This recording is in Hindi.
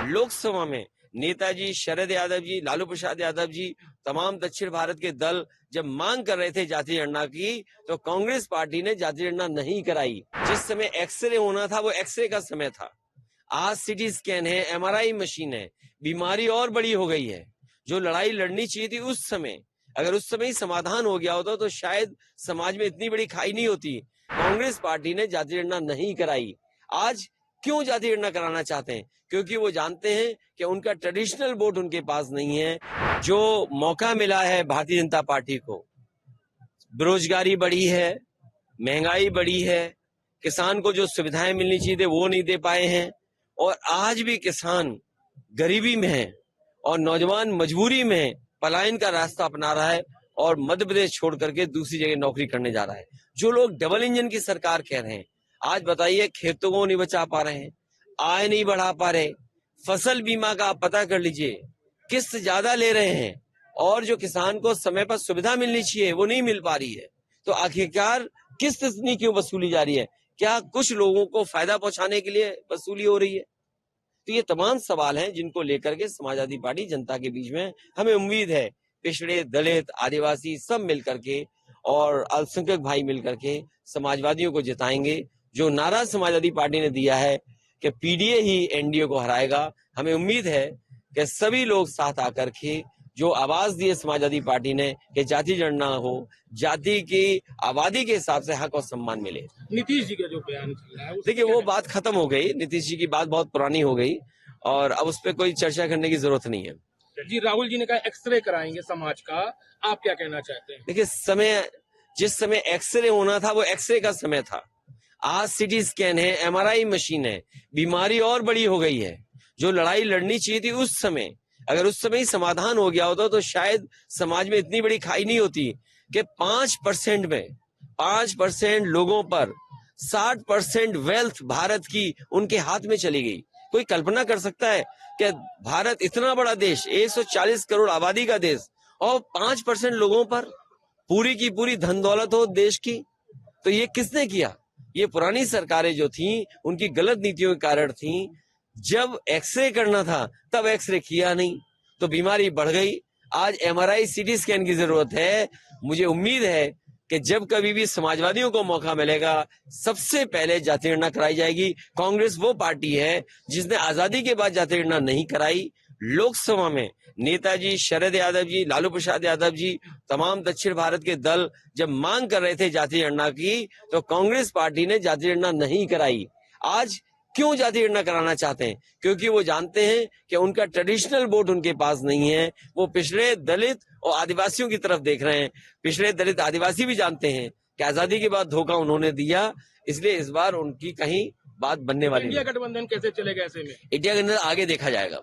लोकसभा में नेताजी शरद यादव जी, लालू प्रसाद यादव जी, तमाम दक्षिण भारत के दल जब मांग कर रहे थे जातीय गणना की, तो कांग्रेस पार्टी ने जातीय गणना नहीं कराई। जिस समय एक्सरे होना था वो एक्सरे का समय था। आज सीटी स्कैन है, एमआरआई मशीन है, बीमारी और बड़ी हो गई है। जो लड़ाई लड़नी चाहिए थी उस समय, अगर उस समय ही समाधान हो गया होता तो शायद समाज में इतनी बड़ी खाई नहीं होती। कांग्रेस पार्टी ने जातीय गणना नहीं कराई। आज क्यों जातीय गणना कराना चाहते हैं? क्योंकि वो जानते हैं कि उनका ट्रेडिशनल वोट उनके पास नहीं है। जो मौका मिला है भारतीय जनता पार्टी को, बेरोजगारी बढ़ी है, महंगाई बढ़ी है, किसान को जो सुविधाएं मिलनी चाहिए थे वो नहीं दे पाए हैं, और आज भी किसान गरीबी में है और नौजवान मजबूरी में पलायन का रास्ता अपना रहा है और मध्य प्रदेश छोड़ करके दूसरी जगह नौकरी करने जा रहा है। जो लोग डबल इंजन की सरकार कह रहे हैं, आज बताइए खेतों को नहीं बचा पा रहे हैं, आय नहीं बढ़ा पा रहे, फसल बीमा का आप पता कर लीजिए, किस्त ज्यादा ले रहे हैं, और जो किसान को समय पर सुविधा मिलनी चाहिए वो नहीं मिल पा रही है। तो आखिरकार किस्त इतनी क्यों वसूली जा रही है? क्या कुछ लोगों को फायदा पहुंचाने के लिए वसूली हो रही है? तो ये तमाम सवाल हैं जिनको लेकर के समाजवादी पार्टी जनता के बीच में, हमें उम्मीद है पिछड़े, दलित, आदिवासी सब मिलकर के और अल्पसंख्यक भाई मिलकर के समाजवादियों को जिताएंगे। जो नारा समाजवादी पार्टी ने दिया है कि पीडीए ही एनडीए को हराएगा, हमें उम्मीद है कि सभी लोग साथ आकर के जो आवाज दी है समाजवादी पार्टी ने कि जाति गणना हो, जाति की आबादी के हिसाब से हक और सम्मान मिले। नीतीश जी का जो बयान चल रहा है, देखिए वो बात खत्म हो गई, नीतीश जी की बात बहुत पुरानी हो गई और अब उस पर कोई चर्चा करने की जरूरत नहीं है। जी, राहुल जी ने कहा एक्सरे कराएंगे समाज का, आप क्या कहना चाहते हैं? देखिए जिस समय एक्सरे होना था वो एक्सरे का समय था। आज सीटी स्कैन है, एमआरआई मशीन है, बीमारी और बड़ी हो गई है। जो लड़ाई लड़नी चाहिए थी उस समय, अगर उस समय ही समाधान हो गया होता तो शायद समाज में इतनी बड़ी खाई नहीं होती कि 5% में 5% लोगों पर 60% वेल्थ भारत की उनके हाथ में चली गई। कोई कल्पना कर सकता है कि भारत इतना बड़ा देश, 140 करोड़ आबादी का देश, और 5% लोगों पर पूरी की पूरी धन दौलत हो देश की? तो ये किसने किया? ये पुरानी सरकारें जो थी उनकी गलत नीतियों के कारण थी। जब एक्सरे करना था तब एक्सरे किया नहीं तो बीमारी बढ़ गई। आज एमआरआई, सीटी स्कैन की जरूरत है। मुझे उम्मीद है कि जब कभी भी समाजवादियों को मौका मिलेगा सबसे पहले जाति गणना कराई जाएगी। कांग्रेस वो पार्टी है जिसने आजादी के बाद जाति गणना नहीं कराई। लोकसभा में नेताजी शरद यादव जी, लालू प्रसाद यादव जी, तमाम दक्षिण भारत के दल जब मांग कर रहे थे जाति गणना की, तो कांग्रेस पार्टी ने जाति गणना नहीं कराई। आज क्यों जाति गणना कराना चाहते हैं? क्योंकि वो जानते हैं कि उनका ट्रेडिशनल वोट उनके पास नहीं है। वो पिछड़े, दलित और आदिवासियों की तरफ देख रहे हैं। पिछड़े, दलित, आदिवासी भी जानते हैं कि आजादी के बाद धोखा उन्होंने दिया, इसलिए इस बार उनकी कहीं बात बनने वाली नहीं। इंडिया गठबंधन कैसे चलेगा ऐसे में? इंडिया के अंदर आगे देखा जाएगा।